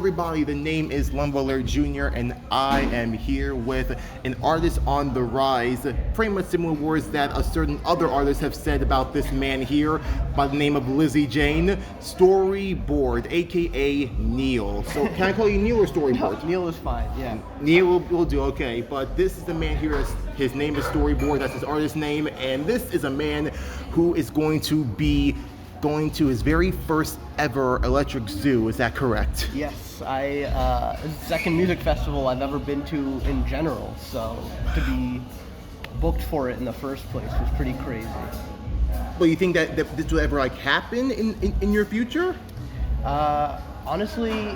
everybody, the name is Lumbaler Jr. and I am here with an artist on the rise. Pretty much similar words that a certain other artists have said about this man here by the name of Lizzie Jane. Storyboard, aka Neil. So can I call you Neil or Storyboard? No, Neil is fine, yeah. Neil will do, okay. But this is the man here, his name is Storyboard, that's his artist name, and this is a man who is going to be going to his very first ever Electric Zoo, is that correct? Yes, it's the second music festival I've ever been to in general, so to be booked for it in the first place was pretty crazy. But you think that this will ever like happen in your future? Honestly,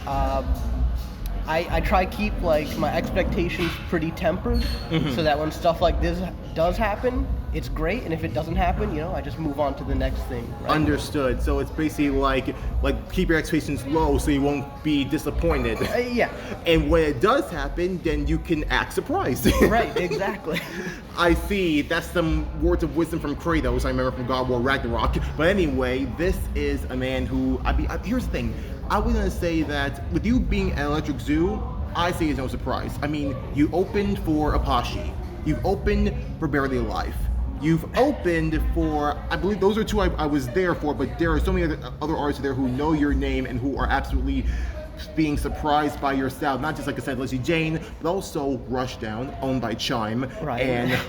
I try to keep like my expectations pretty tempered, so that when stuff like this does happen, it's great, and if it doesn't happen, you know, I just move on to the next thing. Right? Understood. So it's basically like keep your expectations low so you won't be disappointed. Yeah. And when it does happen, then you can act surprised. Right, exactly. I see. That's some words of wisdom from Kratos, I remember from God of War Ragnarok. But anyway, this is a man who, here's the thing. I was going to say that with you being at Electric Zoo, I say it's no surprise. I mean, you opened for Apache. You've opened for Barely Alive. You've opened for, I believe those are two I was there for, but there are so many other artists there who know your name and who are absolutely being surprised by your sound. Not just, like I said, Lizzie Jane, but also Rushdown, owned by Chime. Right. And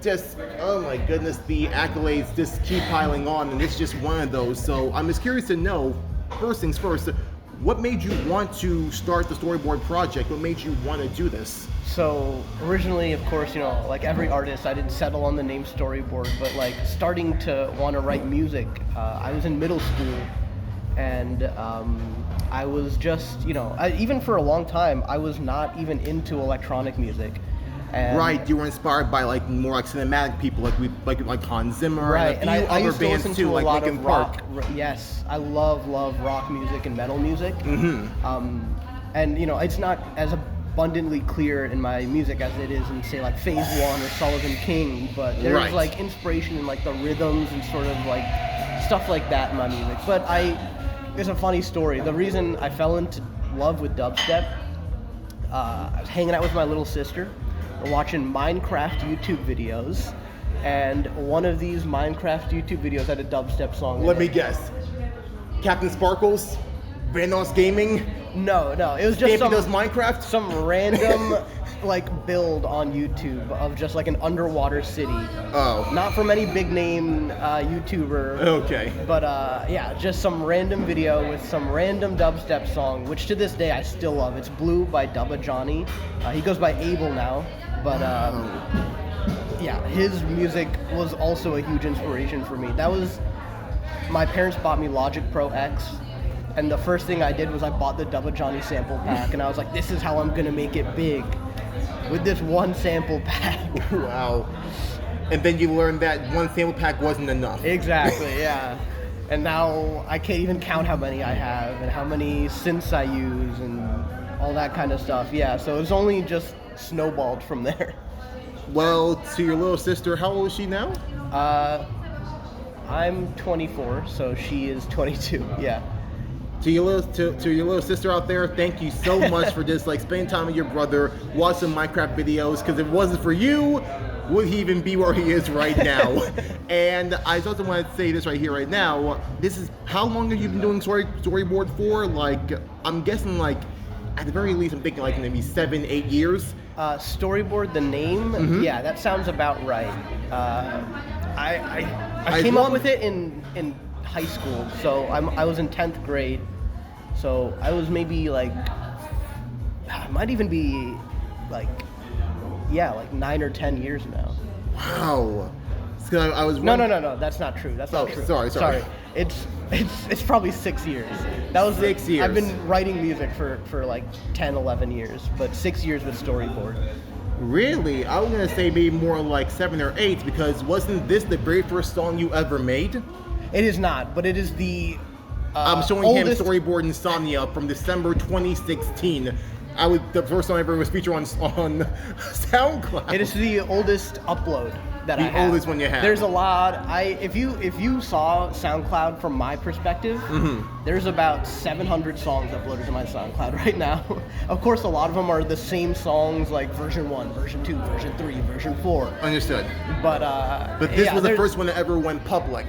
just, oh my goodness, the accolades just keep piling on, and it's just one of those. So I'm just curious to know, first things first, what made you want to start the Storyboard project? What made you want to do this? So originally, of course, you know, like every artist, I didn't settle on the name Storyboard, but like starting to want to write music, I was in middle school, and I was just, you know, even for a long time, I was not even into electronic music. And right, you were inspired by like more like cinematic people, like Hans Zimmer, right, and a few I other used to bands listen too, to a like lot Linkin of Park. rock. Yes, I love rock music and metal music. And you know, it's not as abundantly clear in my music as it is in, say, like Phase One or Sullivan King, but there's Right. like inspiration in like the rhythms and sort of like stuff like that in my music. But there's a funny story. The reason I fell into love with dubstep, I was hanging out with my little sister. We're watching Minecraft YouTube videos, and one of these Minecraft YouTube videos had a dubstep song in Let it. me guess. Captain Sparkles? Vanos Gaming? No, it was just Gaming does Minecraft? some random like build on YouTube of just like an underwater city. Oh. Not from any big name YouTuber. Okay. But yeah, just some random video with some random dubstep song, which to this day I still love. It's Blue by Dubba Johnny. He goes by Abel now, but yeah, his music was also a huge inspiration for me. That was, my parents bought me Logic Pro X, and the first thing I did was I bought the Dubba Johnny sample pack, and I was like, this is how I'm gonna make it big, with this one sample pack. Wow. And then you learned that one sample pack wasn't enough. Exactly, yeah. And now I can't even count how many I have and how many synths I use and all that kind of stuff. Yeah, so it's only just snowballed from there. Well, to your little sister, how old is she now? I'm 24, so she is 22, yeah. To your little sister out there, thank you so much for just like spending time with your brother, watch some Minecraft videos, because if it wasn't for you, would he even be where he is right now? And I also want to say this right here, right now. This is, how long have you been doing Storyboard for? Like, I'm guessing like, at the very least, I'm thinking like maybe 7-8 years. Storyboard, the name, yeah, that sounds about right. I came up with it in high school, so I was in 10th grade, so I was maybe like, it might even be like, yeah, like 9 or 10 years now. Wow. So I was No, that's not true. That's not true. Sorry. It's probably 6 years. That was 6 years. I've been writing music for like 10, 11 years, but 6 years with Storyboard. Really? I was gonna say maybe more like 7 or 8, because wasn't this the very first song you ever made? It is not, but it is the I'm showing oldest... him Storyboard Insomnia from December 2016. The first time I ever was featured on SoundCloud. It is the oldest upload that The I have. oldest one you have. There's a lot. If you saw SoundCloud from my perspective, there's about 700 songs uploaded to my SoundCloud right now. Of course, a lot of them are the same songs, like version 1, version 2, version 3, version 4. Understood. But this was the first one that ever went public.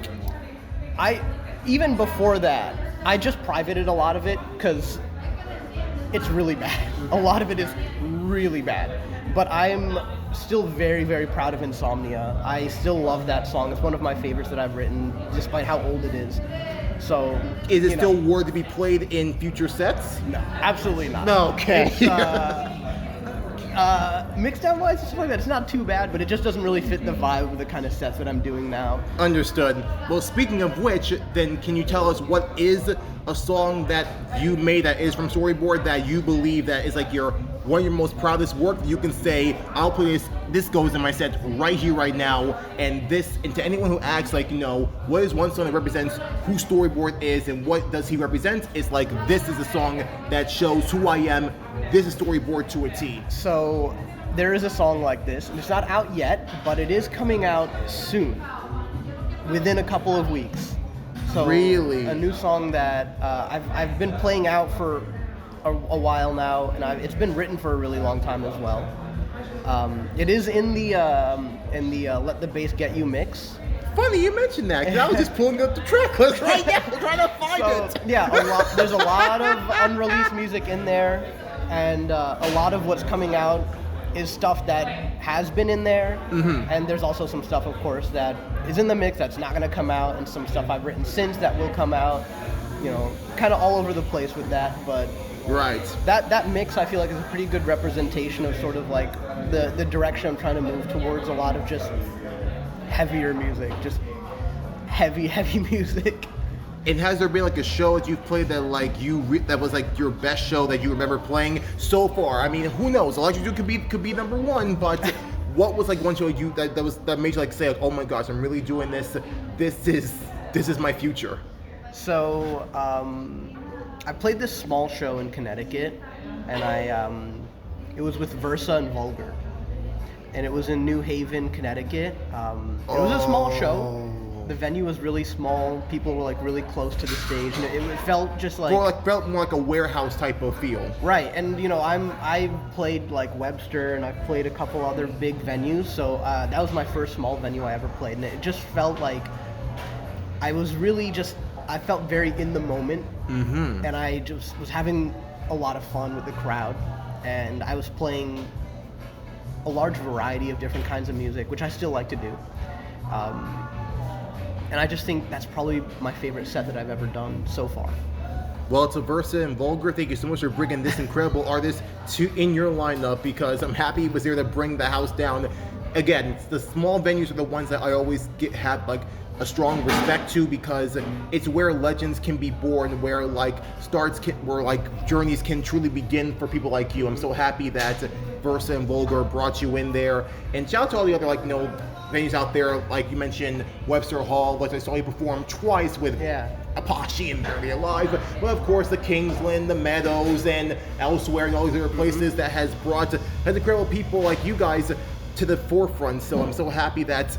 Even before that, I just privated a lot of it because it's really bad. A lot of it is really bad. But I'm still very, very proud of Insomnia. I still love that song. It's one of my favorites that I've written, despite how old it is. So, is it still worth to be played in future sets? No, absolutely not. No, okay. Mixed down wise, stuff like that, it's not too bad, but it just doesn't really fit the vibe of the kind of sets that I'm doing now. Understood. Well, speaking of which, then can you tell us what is a song that you made that is from Storyboard that you believe that is like one of your most proudest work that you can say, I'll play this goes in my set right here, right now, and to anyone who asks, like, what is one song that represents who Storyboard is and what does he represent, it's like, this is a song that shows who I am, this is Storyboard to a T. So, there is a song like this, and it's not out yet, but it is coming out soon, within a couple of weeks. So, really? A new song that I've been playing out for a while now, and it's been written for a really long time as well. It is in the Let the Bass Get You mix. Funny you mentioned that, because I was just pulling up the track list right now, trying to find it. Yeah, there's a lot of unreleased music in there, and a lot of what's coming out is stuff that has been in there, and there's also some stuff, of course, that is in the mix that's not going to come out, and some stuff I've written since that will come out. Kind of all over the place with that, but right. That mix I feel like is a pretty good representation of sort of like the direction I'm trying to move towards. A lot of just heavier music, just heavy music. And has there been like a show that you've played that like that was like your best show that you remember playing so far? I mean, who knows? Electric Zoo could be number one, but what was like one show that made you like say like, oh my gosh, I'm really doing this. This is my future. So I played this small show in Connecticut, and it was with Versa and Vulgar, and it was in New Haven, Connecticut. It was a small show. The venue was really small. People were like really close to the stage, and it felt just like felt more like a warehouse type of feel. Right, and I played like Webster, and I've played a couple other big venues. So that was my first small venue I ever played, and it just felt like I felt very in the moment, and I just was having a lot of fun with the crowd, and I was playing a large variety of different kinds of music, which I still like to do. And I just think that's probably my favorite set that I've ever done so far. Well, it's a Versa and Vulgar. Thank you so much for bringing this incredible artist in your lineup, because I'm happy he was there to bring the house down. Again, the small venues are the ones that I always have like a strong respect to, because it's where legends can be born, where like where like journeys can truly begin for people like you. I'm so happy that Versa and Vulgar brought you in there. And shout out to all the other venues out there, like you mentioned Webster Hall, which I saw you perform twice with Apache and Barely Alive, but of course the Kingsland, the Meadows, and elsewhere, and all these other places that has incredible people like you guys to the forefront. So I'm so happy that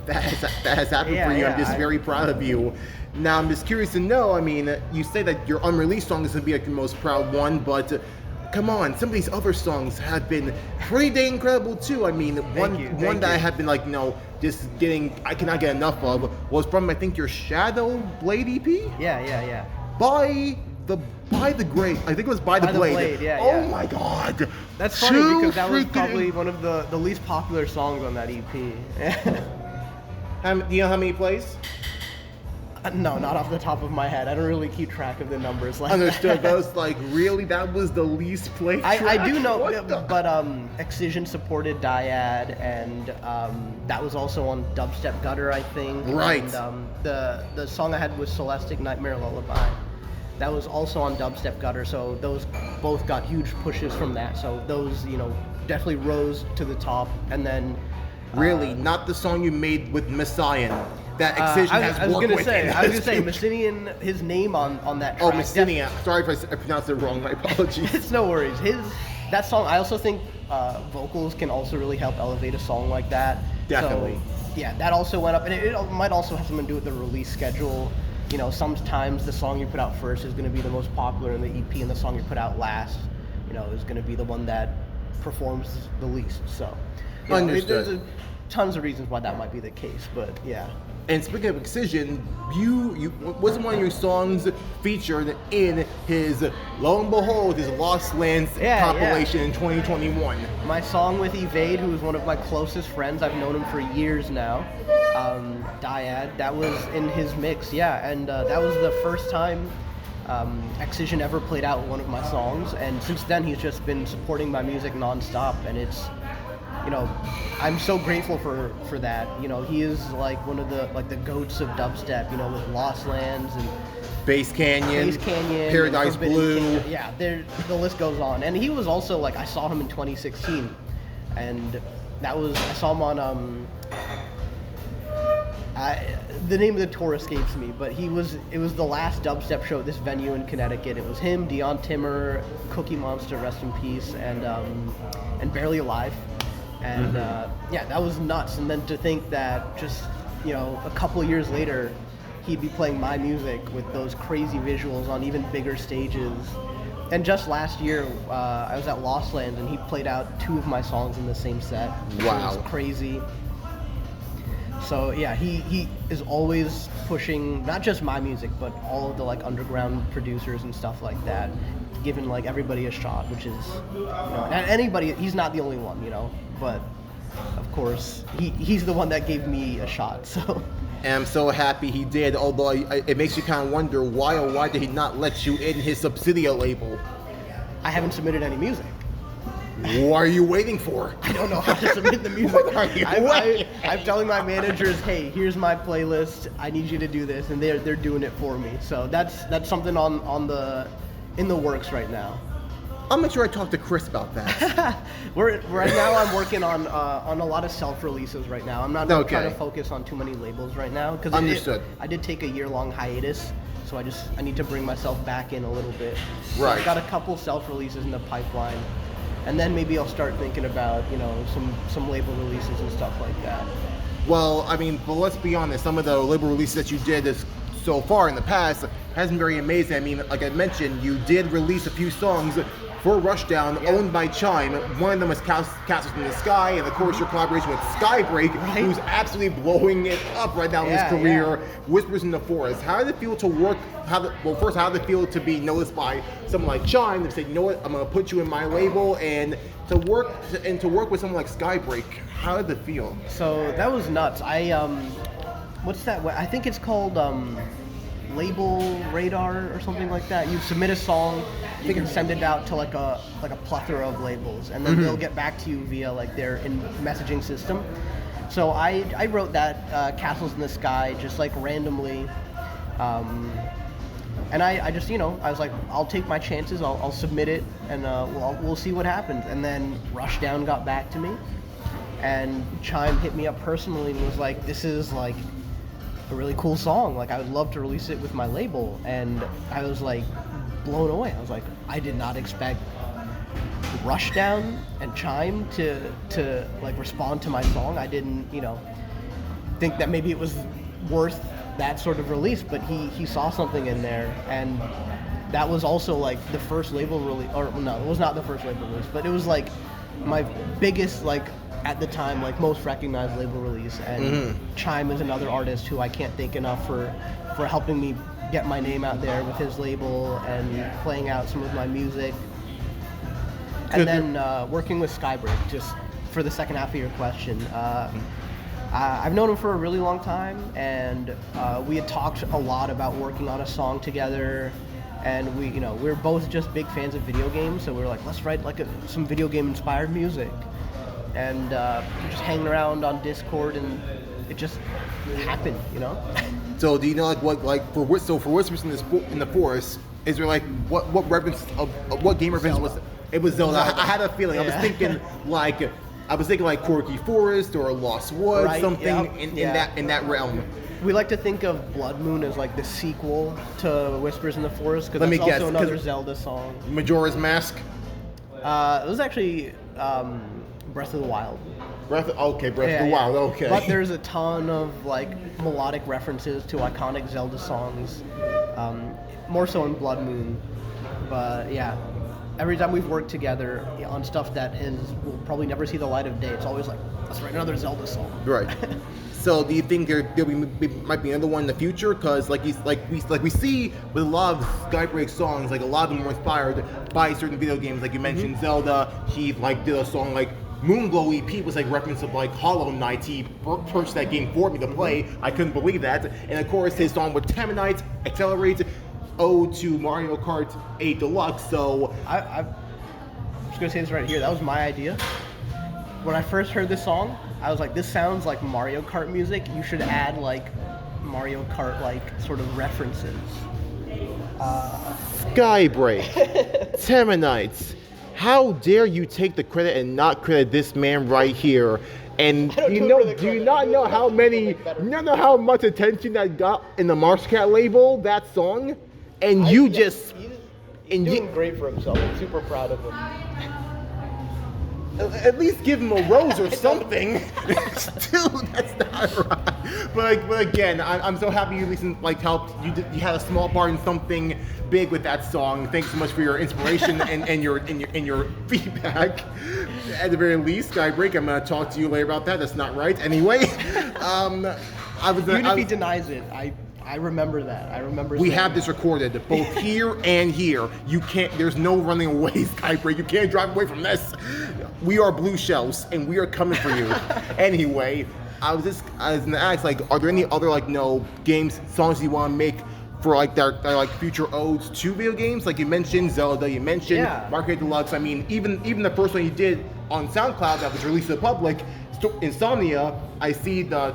has happened for you. I'm just very proud of you. Now I'm just curious to know, I mean, you say that your unreleased song is going to be like your most proud one, but come on, some of these other songs have been pretty dang incredible too. I mean, one that I have been like, I cannot get enough of was from, I think, your Shadow Blade EP? Yeah. By the Great. I think it was By the Blade. Oh my God. That's funny because that was probably one of the least popular songs on that EP. Do you know how many plays? No, not off the top of my head. I don't really keep track of the numbers like Understood. that. That was like, really? That was the least played track? I do know, but Excision supported Dyad, and that was also on Dubstep Gutter, I think. Right. And the song I had was Celestic Nightmare Lullaby. That was also on Dubstep Gutter, so those both got huge pushes from that. So those, definitely rose to the top. And then... Really? Not the song you made with Messiah? That Excision has worked with. I was gonna say, Messinian, his name on that track. Oh, Messinian. Sorry if I pronounced it wrong. My apologies. It's no worries. That song, I also think vocals can also really help elevate a song like that. Definitely. So, yeah, that also went up, and it might also have something to do with the release schedule. You know, sometimes the song you put out first is going to be the most popular in the EP, and the song you put out last, you know, is going to be the one that performs the least. So, you know, there's tons of reasons why that might be the case, but yeah. And speaking of Excision, you wasn't one of your songs featured in his, lo and behold, his Lost Lands compilation in 2021. My song with Evade, who is one of my closest friends, I've known him for years now, Dyad, that was in his mix, and that was the first time Excision ever played out one of my songs, and since then he's just been supporting my music nonstop, and it's, you know, I'm so grateful for that. You know, he is like one of the goats of dubstep, you know, with Lost Lands and Bass Canyon, Paradise Blue. Canyon. Yeah, the list goes on. And he was also like, I saw him in 2016, and that was, I saw him on the name of the tour escapes me, but it was the last dubstep show at this venue in Connecticut. It was him, Dion Timmer, Cookie Monster, rest in peace, and Barely Alive. And yeah, that was nuts. And then to think that just, you know, a couple of years later, he'd be playing my music with those crazy visuals on even bigger stages. And just last year, I was at Lost Lands, and he played out 2 of my songs in the same set. Wow. It was crazy. So yeah, he is always pushing not just my music, but all of the like underground producers and stuff like that, giving like everybody a shot, which is, you know, and anybody, he's not the only one, you know, but of course he's the one that gave me a shot. So. And I'm so happy he did, although it makes you kind of wonder why did he not let you in his subsidiary label? I haven't submitted any music. What are you waiting for? I don't know how to submit the music. I'm telling my managers, hey, here's my playlist. I need you to do this, and they're doing it for me. So that's something in the works right now. I'll make sure I talk to Chris about that. Right now I'm working on a lot of self-releases right now. I'm not trying to focus on too many labels right now. Understood. I did take a year-long hiatus, so I need to bring myself back in a little bit. So right. I've got a couple self-releases in the pipeline. And then maybe I'll start thinking about, you know, some label releases and stuff like that. Well, I mean, but let's be honest, some of the label releases that you did so far in the past has been very amazing. I mean, like I mentioned, you did release a few songs for Rushdown, owned by Chime. One of them was Castles in the Sky, and of course your collaboration with Skybreak, who's absolutely blowing it up right now in his career. Whispers in the Forest. How did it feel to work? How did it feel to be noticed by someone like Chime that said, you know what, I'm gonna put you in my label, and to work with someone like Skybreak? How did it feel? So that was nuts. What's that? I think it's called Label Radar or something like that. You submit a song, you can send it out to like a plethora of labels, and then they'll get back to you via like their messaging system. So I wrote that Castles in the Sky just like randomly, and I just, you know, I was like, I'll take my chances, I'll submit it, and we'll see what happens. And then Rushdown got back to me, and Chime hit me up personally and was like, this is like a really cool song, like I would love to release it with my label. And I was like blown away. I was like, I did not expect Rushdown and Chime to like respond to my song. I didn't, you know, think that maybe it was worth that sort of release, but he saw something in there. And that was also like the first label release, or no, it was not the first label release, but it was like my biggest, like at the time, like most recognized label release. And Chime is another artist who I can't thank enough for helping me get my name out there with his label and playing out some of my music. And then working with Skybreak, just for the second half of your question. I've known him for a really long time, and we had talked a lot about working on a song together. And we were both just big fans of video games, so we were like, let's write like some video game inspired music. And just hanging around on Discord, and it just happened, you know. So do you know for Whispers in the Forest? Is there like what reference of what game reference was it? It was Zelda. I had a feeling. Yeah. I was thinking like Corky Forest or Lost Woods, something in that realm. We like to think of Blood Moon as like the sequel to Whispers in the Forest, because that's also another Zelda song. Majora's Mask. It was actually Breath of the Wild. Breath of the Wild, okay. But there's a ton of like melodic references to iconic Zelda songs, more so in Blood Moon. But yeah, every time we've worked together on stuff that will probably never see the light of day, it's always like, let's write another Zelda song. Right. So do you think there might be another one in the future? Because like we see with a lot of Skybreak songs, like a lot of them were inspired by certain video games. Like you mentioned Zelda, he like did a song like Moonglow EP was like reference of like Hollow Knight. He purchased that game for me to play. I couldn't believe that. And of course his song with Terminite, Accelerate, ode to Mario Kart 8 Deluxe. So I'm just gonna say this right here. That was my idea. When I first heard this song, I was like, this sounds like Mario Kart music. You should add like Mario Kart like sort of references. Skybreak, Terminite. How dare you take the credit and not credit this man right here? And do you not know how much attention that got in the Marscat label, that song? And he's doing great for himself. I'm super proud of him. At least give him a rose or something. Still, that's not right. But again, I'm so happy you at least like helped. You had a small part in something big with that song. Thanks so much for your inspiration and your feedback. At the very least, Skybreak, I'm gonna talk to you later about that. That's not right. Anyway, Even if he denies it, I remember that. I remember. We have this recorded, both here and here. You can't. There's no running away, Skybreak. You can't drive away from this. We are Blue Shells, and we are coming for you. Anyway, I was gonna ask, like, are there any other games, songs you want to make for like their like future odes to video games? Like you mentioned Zelda, you mentioned Mario Kart Deluxe. I mean, even the first one you did on SoundCloud that was released to the public, Insomnia. I see the.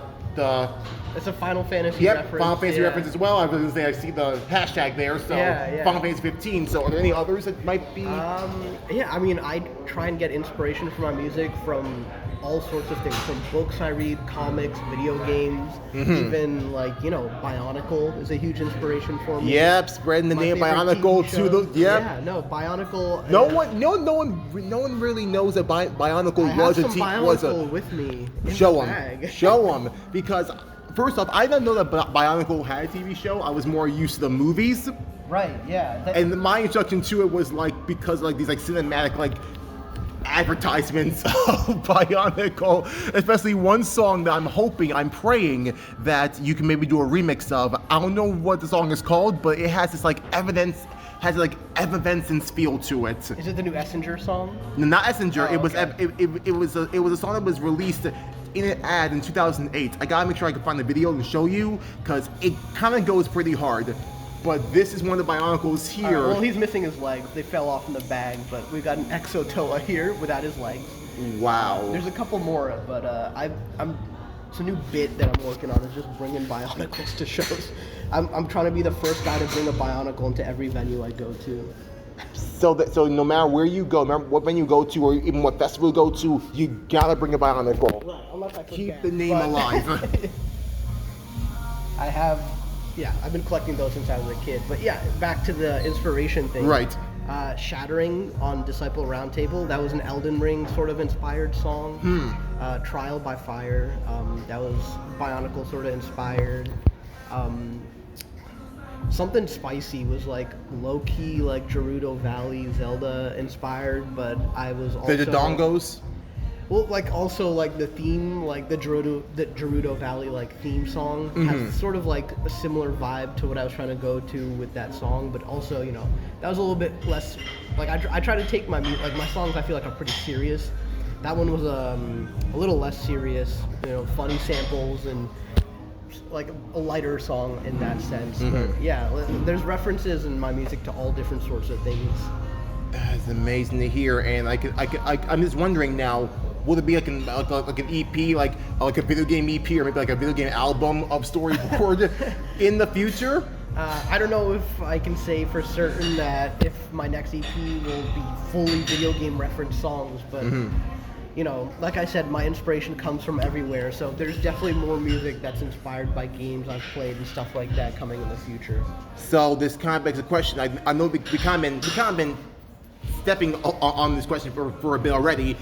It's a Final Fantasy reference. Final Fantasy reference as well. I was going to say I see the hashtag there, so Final Fantasy 15. So are there any others that might be? I mean, I try and get inspiration for my music from all sorts of things, from books I read, comics, video games, even Bionicle is a huge inspiration for me. Yep, spreading the name Bionicle to the Yeah, no, Bionicle. No one really knows that Bionicle was a Bionicle with me. Show them because. First off, I didn't know that Bionicle had a TV show. I was more used to the movies. Right, yeah. And my introduction to it was because these cinematic advertisements of Bionicle, especially one song that I'm praying that you can maybe do a remix of. I don't know what the song is called, but it has this evanescence feel to it. Is it the new Essinger song? No, not Essinger. Oh, It was a song that was released in an ad in 2008. I gotta make sure I can find the video and show you because it kind of goes pretty hard. But this is one of the Bionicles here. Well, he's missing his legs. They fell off in the bag, but we've got an Exotoa here without his legs. Wow. There's a couple more, but it's a new bit that I'm working on. Is just bringing Bionicles to shows. I'm trying to be the first guy to bring a Bionicle into every venue I go to. So no matter where you go, no matter what venue you go to, or even what festival you go to, you gotta bring a Bionicle. Right, unless I keep the name alive. I've been collecting those since I was a kid. But yeah, back to the inspiration thing. Right. Shattering on Disciple Roundtable, that was an Elden Ring sort of inspired song. Trial by Fire, that was Bionicle sort of inspired. Something Spicy was low-key Gerudo Valley Zelda inspired, but I was also... The Dodongos? Well, also the theme, the Gerudo Valley theme song has sort of a similar vibe to what I was trying to go to with that song, but also, that was a little bit less, I try to take my songs I feel are pretty serious. That one was a little less serious, funny samples and a lighter song in that sense. But yeah, there's references in my music to all different sorts of things. That's amazing to hear, and I'm just wondering now, will it be an EP, like a video game EP, or maybe a video game album of Storyboard in the future? I don't know if I can say for certain that if my next EP will be fully video game reference songs, but like I said, my inspiration comes from everywhere, so there's definitely more music that's inspired by games I've played and stuff like that coming in the future. So this kind of begs a question. I know we kind of been stepping on this question for a bit already.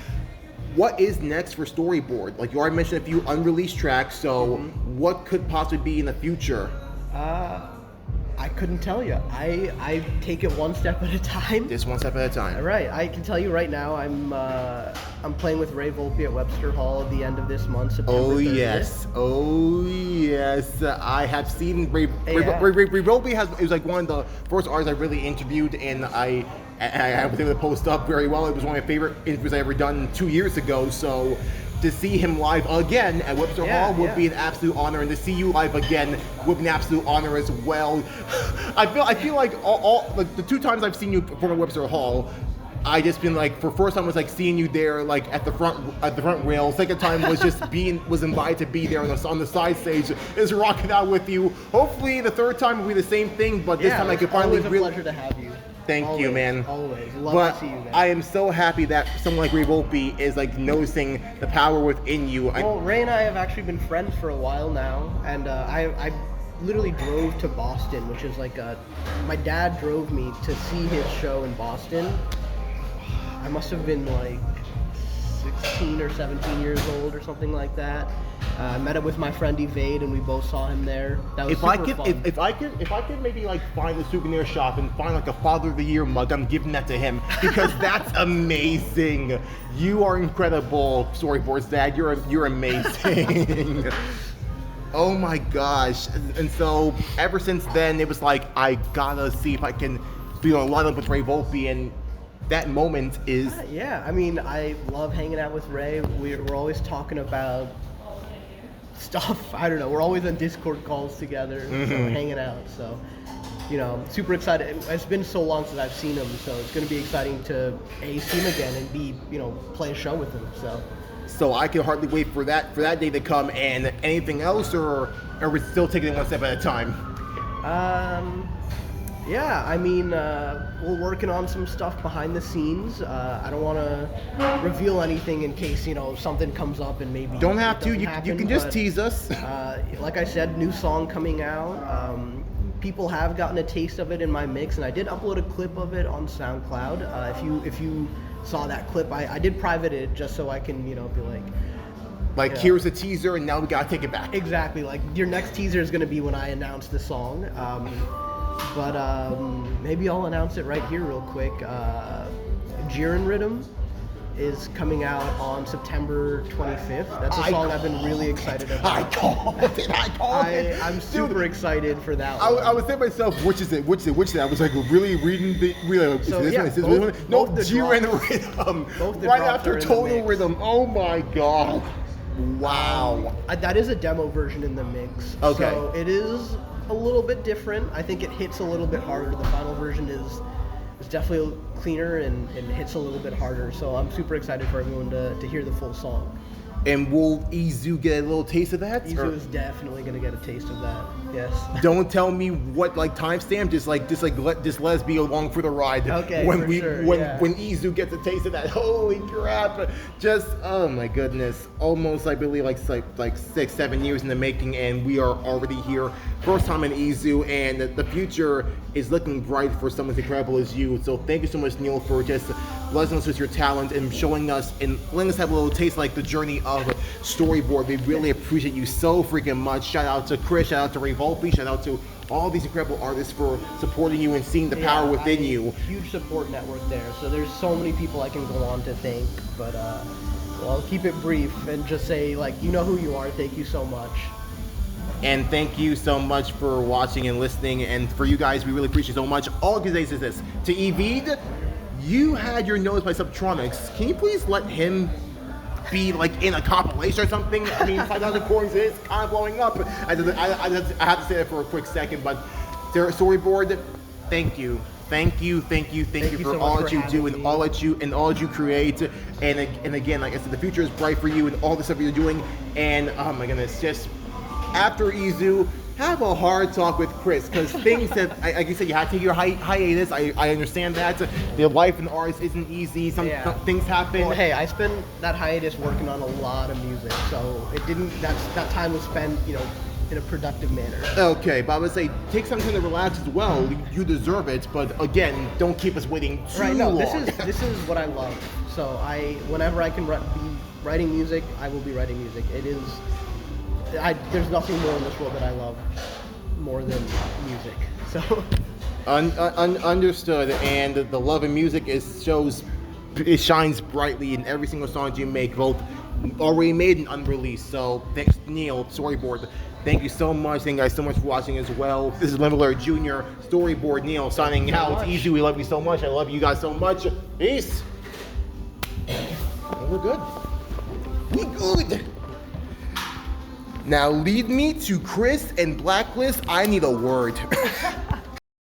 what is next for Storyboard? Like you already mentioned a few unreleased tracks, so what could possibly be in the future? I couldn't tell you. I take it one step at a time. Just one step at a time. Right. I can tell you right now. I'm playing with Ray Volpe at Webster Hall at the end of this month, September 30th. Oh yes. I have seen Ray Yeah. Volpe. It was like one of the first artists I really interviewed, and I was able to post up very well. It was one of my favorite interviews I ever done 2 years ago. So to see him live again at Webster Hall would be an absolute honor, and to see you live again would be an absolute honor as well. I feel like all like the 2 times I've seen you perform at Webster Hall, I just been like, for first time was like seeing you there like at the front rail. Second time was just was invited to be there on the side stage, is rocking out with you. Hopefully the third time will be the same thing, but this time I can finally really. Pleasure to have you. Thank you, man. Always. Love to see you, man. I am so happy that someone like Ray Volpe is like noticing the power within you. Well, Ray and I have actually been friends for a while now, and I literally drove to Boston, which is like my dad drove me to see his show in Boston. I must have been like 16 or 17 years old or something like that. I met up with my friend Evade, and we both saw him there. That was fun. If I could maybe like find a souvenir shop and find like a Father of the Year mug, I'm giving that to him, because that's amazing. You are incredible, Storyboard's dad. You're amazing. Oh my gosh. And so ever since then, it was like, I gotta see if I can feel a line up with Ray Volpe, and that moment is... Yeah, I mean, I love hanging out with Ray. We're always talking about stuff. I don't know. We're always on Discord calls together, so hanging out. So, you know, super excited. It's been so long since I've seen him, so it's going to be exciting to A, see him again, and B, you know, play a show with him. So I can hardly wait for that day to come. And anything else, or are we still taking it one step at a time? Yeah, I mean, we're working on some stuff behind the scenes. I don't want to reveal anything in case, you know, something comes up and maybe... Don't have to. You can just tease us. Like I said, new song coming out. People have gotten a taste of it in my mix, and I did upload a clip of it on SoundCloud. If you saw that clip, I did private it just so I can, you know, be like, here's a teaser, and now we gotta take it back. Exactly. Like, your next teaser is going to be when I announce the song. But maybe I'll announce it right here real quick. Jiren Rhythm is coming out on September 25th. That's a song I've been really excited about. I called it. I'm super excited for that one. I was saying to myself, which is it? I was like really reading the... No, Jiren Rhythm. Right after Total Rhythm. Oh my god. Wow. That is a demo version in the mix. Okay. So it is a little bit different. I think it hits a little bit harder. The final version is definitely cleaner and hits a little bit harder. So I'm super excited for everyone to hear the full song. And will Izu get a little taste of that? Izu is definitely gonna get a taste of that. Yes. Don't tell me what like timestamp. Just let us be along for the ride. Okay. When when Izu gets a taste of that, holy crap! Just oh my goodness, almost I believe like 6-7 years in the making, and we are already here. First time in Izu, and the future is looking bright for someone as incredible as you. So thank you so much, Neil, for just blessing us with your talent and showing us and letting us have a little taste like the journey of Storyboard. We really appreciate you so freaking much. Shout out to Chris, shout out to Ray Volpe, shout out to all these incredible artists for supporting you and seeing the power within you. Huge support network there. So there's so many people I can go on to thank, but well, I'll keep it brief and just say, like, you know who you are. Thank you so much. And thank you so much for watching and listening. And for you guys, we really appreciate so much. All I can say is this. To Evide, you had your nose by Subtronics. Can you please let him be like in a compilation or something? I mean, 5,000 coins is kind of blowing up. I have to say that for a quick second, but Storyboard, thank you. Thank you for so all much that you for do having and me. all that you create. And again, like I said, the future is bright for you and all the stuff you're doing. And oh my goodness, just after Izu, have a hard talk with Chris, because things that, like you said, you had to take your hiatus. I understand that. The life in arts isn't easy. Some things happen. Well, hey, I spent that hiatus working on a lot of music, so it didn't. That time was spent, you know, in a productive manner. Okay, but I would say take some time to relax as well. You deserve it, but again, don't keep us waiting too Right, no, long. this is what I love. So whenever I can be writing music, I will be writing music. There's nothing more in this world that I love more than music. So. Understood, and the love of music it shines brightly in every single song you make, both already made and unreleased. So thanks, Neil, Storyboard. Thank you so much. Thank you guys so much for watching as well. This is Leveler Jr., Storyboard, Neil, signing out. It's easy. We love you so much. I love you guys so much. Peace. We're good. We good. Now lead me to Chris and Blacklist. I need a word.